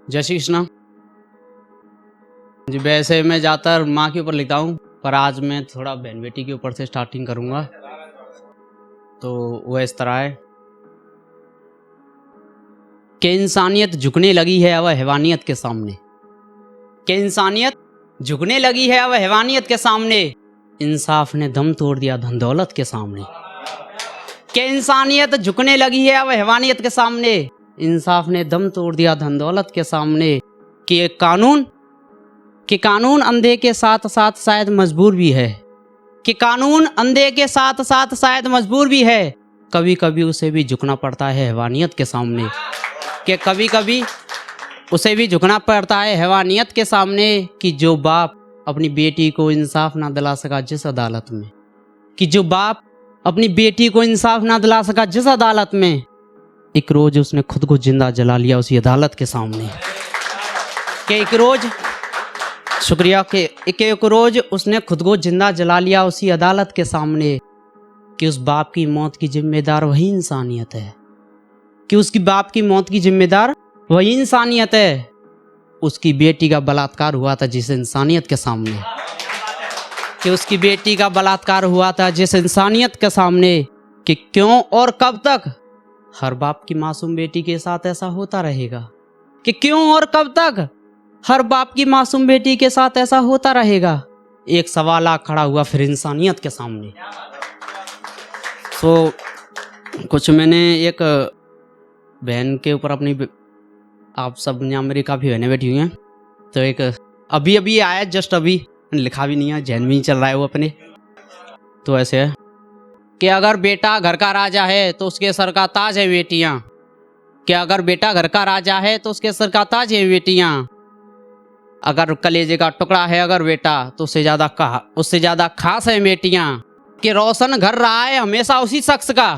जय श्री कृष्णा जी। वैसे मैं ज़्यादातर माँ के ऊपर लिखता हूँ, पर आज मैं थोड़ा बहन बेटी के ऊपर से स्टार्टिंग करूँगा। तो वो इस तरह है कि इंसानियत झुकने लगी है अब हैवानियत के सामने। कि इंसानियत झुकने लगी है अब हैवानियत के सामने। इंसाफ ने दम तोड़ दिया धन दौलत के सामने। कि इंसानियत झुकने लगी है अब हैवानियत के सामने। इंसाफ ने दम तोड़ दिया धन दौलत के सामने। कि कानून अंधे के साथ साथ शायद मजबूर भी है। कि कानून अंधे के साथ साथ शायद मजबूर भी है। कभी कभी उसे भी झुकना पड़ता है हैवानियत के सामने। कि कभी कभी उसे भी झुकना पड़ता है हैवानियत के सामने। कि जो बाप अपनी बेटी को इंसाफ ना दिला सका जिस अदालत में। कि जो बाप अपनी बेटी को इंसाफ ना दिला सका जिस अदालत में, एक रोज उसने खुद को जिंदा जला लिया उसी अदालत के सामने। कि एक रोज शुक्रिया कि एक रोज उसने खुद को जिंदा जला लिया उसी अदालत के सामने। कि उस बाप की मौत की जिम्मेदार वही इंसानियत है। कि उसकी बाप की मौत की जिम्मेदार वही इंसानियत है। उसकी बेटी का बलात्कार हुआ था जिस इंसानियत के सामने। कि उसकी बेटी का बलात्कार हुआ था जिस इंसानियत के सामने। कि क्यों और कब तक हर बाप की मासूम बेटी के साथ ऐसा होता रहेगा। कि क्यों और कब तक हर बाप की मासूम बेटी के साथ ऐसा होता रहेगा। एक सवाल आ खड़ा हुआ फिर इंसानियत के सामने। तो कुछ मैंने एक बहन के ऊपर अपनी, आप सब यहाँ मेरी काफ़ी बहनें बैठी हुई हैं, तो एक अभी आया जस्ट अभी, लिखा भी नहीं है, जहन में ही चल रहा है वो अपने। तो ऐसे है कि अगर बेटा घर का राजा है तो उसके सर का ताज है बेटियाँ। कि अगर बेटा घर का राजा है तो उसके सर का ताज है बेटियाँ। अगर कलेजे का टुकड़ा है अगर बेटा तो उससे ज़्यादा खास है बेटियाँ। कि रोशन घर रहा है हमेशा उसी शख्स का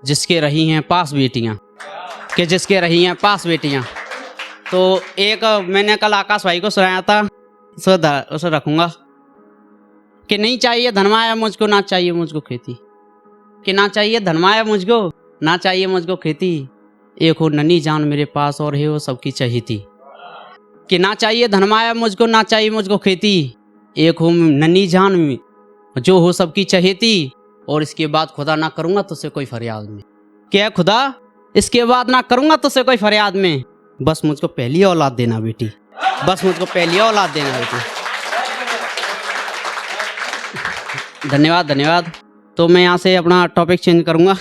जिसके रही हैं पास बेटियाँ। कि जिसके रही हैं पास बेटियाँ। तो एक मैंने कल आकाश भाई को सुनाया था, उसे रखूँगा कि नहीं चाहिए धनवाया मुझको ना चाहिए मुझको खेती। कि ना चाहिए धनवाया मुझको ना चाहिए मुझको खेती। एक हो नन्ही जान मेरे पास और है वो सबकी चहेती। कि ना चाहिए धनवाया मुझको ना चाहिए मुझको खेती। एक हो नन्ही जान जो हो सबकी चहेती। और इसके बाद खुदा ना करूँगा तुझसे कोई फरियाद में। क्या खुदा इसके बाद ना करूँगा तुझसे कोई फरियाद में। बस मुझको पहली औलाद देना बेटी, बस मुझको पहली औलाद देना बेटी। धन्यवाद। तो मैं यहाँ से अपना टॉपिक चेंज करूँगा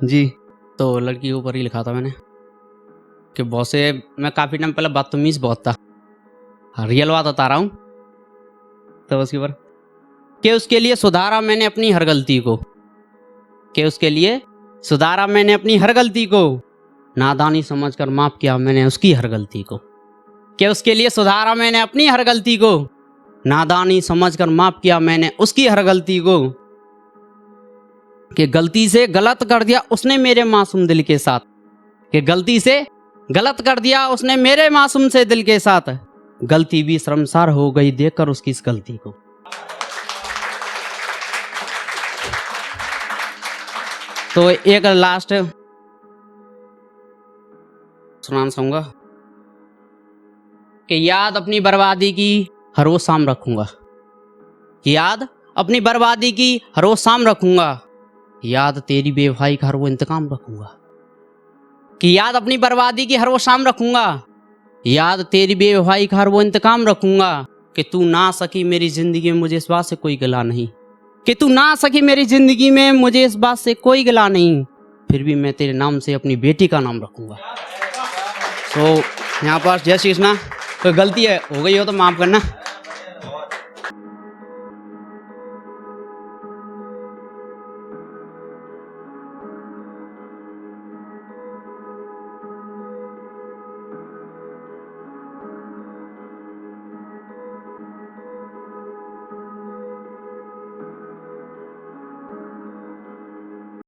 जी। तो लड़की के ऊपर ही लिखा था मैंने कि बहुत से, मैं काफ़ी टाइम पहले बदतमीज़ बहुत था, रियल बात बता रहा हूँ। तो उसके ऊपर कि उसके लिए सुधारा मैंने अपनी हर गलती को। कि उसके लिए सुधारा मैंने अपनी हर गलती को। नादानी समझकर माफ़ किया मैंने उसकी हर गलती को। कि उसके लिए सुधारा मैंने अपनी हर गलती को। नादानी समझकर माफ़ किया मैंने उसकी हर गलती को। कि गलती से गलत कर दिया उसने मेरे मासूम दिल के साथ। कि गलती से गलत कर दिया उसने मेरे मासूम से दिल के साथ। गलती भी शर्मसार हो गई देखकर उसकी इस गलती को। तो एक लास्ट सुनाना चाहूँगा कि याद अपनी बर्बादी की हर रोज शाम रखूँगा। याद अपनी बर्बादी की हर रोज शाम रखूँगा। याद तेरी बेवफाई का हर वो इंतकाम रखूँगा। कि याद अपनी बर्बादी की हर वो शाम रखूँगा। याद तेरी बेवफाई का हर वो इंतकाम रखूँगा। कि तू ना सकी मेरी ज़िंदगी में मुझे इस बात से कोई गिला नहीं। कि तू ना सकी मेरी ज़िंदगी में मुझे इस बात से कोई गिला नहीं। फिर भी मैं तेरे नाम से अपनी बेटी का नाम रखूँगा। तो यहाँ पर जय श्री कृष्णा। कोई गलती हो गई हो तो माफ़ करना।